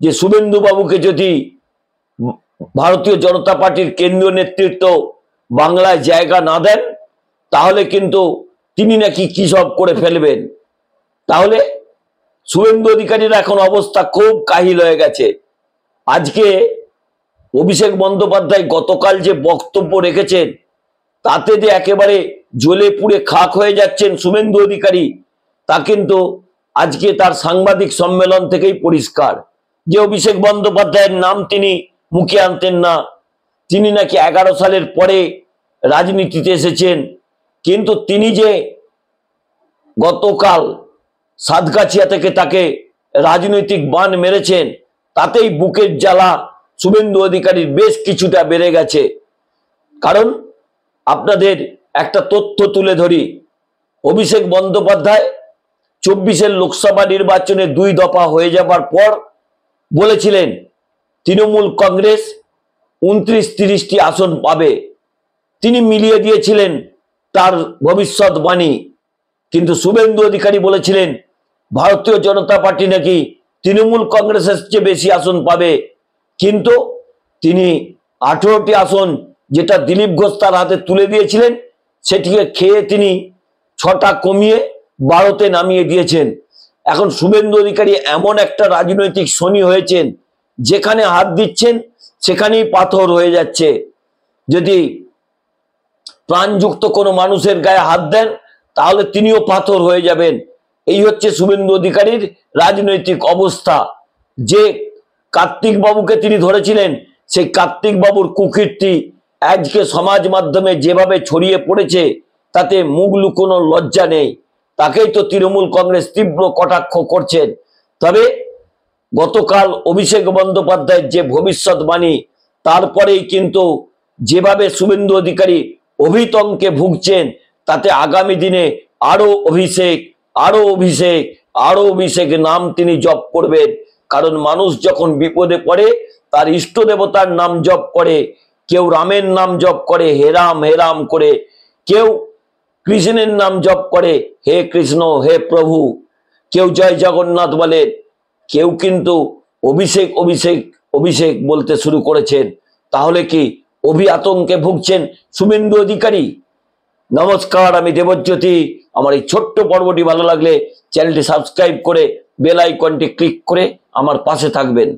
যে শুভেন্দু বাবুকে যদি ভারতীয় জনতা পার্টির কেন্দ্রীয় নেতৃত্ব বাংলায় জায়গা না দেন তাহলে কিন্তু তিনি নাকি কি সব করে ফেলবেন। তাহলে শুভেন্দু অধিকারীর এখন অবস্থা খুব কাহিল হয়ে গেছে। আজকে অভিষেক বন্দ্যোপাধ্যায় গতকাল যে বক্তব্য রেখেছেন তাতে যে একেবারে জ্বলে পুড়ে খাক হয়ে যাচ্ছেন শুভেন্দু অধিকারী, তা কিন্তু আজকে তার সাংবাদিক সম্মেলন থেকেই পরিষ্কার। যে অভিষেক বন্দ্যোপাধ্যায়ের নাম তিনি মুখে আনতেন না, তিনি নাকি 11 সালের পরে রাজনীতিতে এসেছেন, কিন্তু তিনি যে গতকাল সাতগাছিয়া থেকে তাকে রাজনৈতিক বান মেরেছেন তাতেই বুকের জ্বালা শুভেন্দু অধিকারীর বেশ কিছুটা বেড়ে গেছে। কারণ আপনাদের একটা তথ্য তুলে ধরি, অভিষেক বন্দ্যোপাধ্যায় 24-এর লোকসভা নির্বাচনে 2 দফা হয়ে যাবার পর বলেছিলেন তৃণমূল কংগ্রেস 29-30টি আসন পাবে। তিনি মিলিয়ে দিয়েছিলেন তার ভবিষ্যৎবাণী। কিন্তু শুভেন্দু অধিকারী বলেছিলেন ভারতীয় জনতা পার্টি নাকি তৃণমূল কংগ্রেসের চেয়ে বেশি আসন পাবে, কিন্তু তিনি 18টি আসন যেটা দিলীপ ঘোষ তার হাতে তুলে দিয়েছিলেন সেটিকে খেয়ে তিনি 6টা কমিয়ে 12তে নামিয়ে দিয়েছেন। এখন শুভেন্দু অধিকারী এমন একটা রাজনৈতিক শনি হয়েছেন যেখানে হাত দিচ্ছেন সেখানেই পাথর হয়ে যাচ্ছে। যদি প্রাণযুক্ত কোনো মানুষের গায়ে হাত দেন তাহলে তিনিও পাথর হয়ে যাবেন। এই হচ্ছে শুভেন্দু অধিকারীর রাজনৈতিক অবস্থা। যে কার্তিক বাবুকে তিনি ধরেছিলেন সেই কার্তিক বাবুর কুকীর্তি আজকে সমাজ মাধ্যমে যেভাবে ছড়িয়ে পড়েছে তাতে মুখ লুকোনোর লজ্জা নেই। তাকেই তো তৃণমূল কংগ্রেস তীব্র কটাক্ষ করছেন। তবে গতকাল অভিষেক বন্দ্যোপাধ্যায়ের যে ভবিষ্যৎবাণী, তারপরেই কিন্তু যেভাবে শুভেন্দু অধিকারী অভিতঙ্কে ভুগছেন তাতে আগামী দিনে আরো অভিষেক আরো অভিষেক আরো অভিষেক নাম তিনি জপ করবেন। কারণ মানুষ যখন বিপদে পড়ে তার ইষ্ট দেবতার নাম জপ করে, কেউ রামের নাম জপ করে হে রাম করে, কেউ কৃষ্ণের নাম জপ করে হে কৃষ্ণ হে প্রভু, কেউ জয় জগন্নাথ বলে, কেউ কিন্তু অভিষেক অভিষেক অভিষেক বলতে শুরু করেছেন। তাহলে কি আতঙ্কে ভুগছেন শুভেন্দু অধিকারী? নমস্কার, আমি দেবজ্যোতি। আমার এই ছোট্ট পর্বটি ভালো লাগলে চ্যানেলটি সাবস্ক্রাইব করে বেল আইকনটি ক্লিক করে আমার পাশে থাকবেন।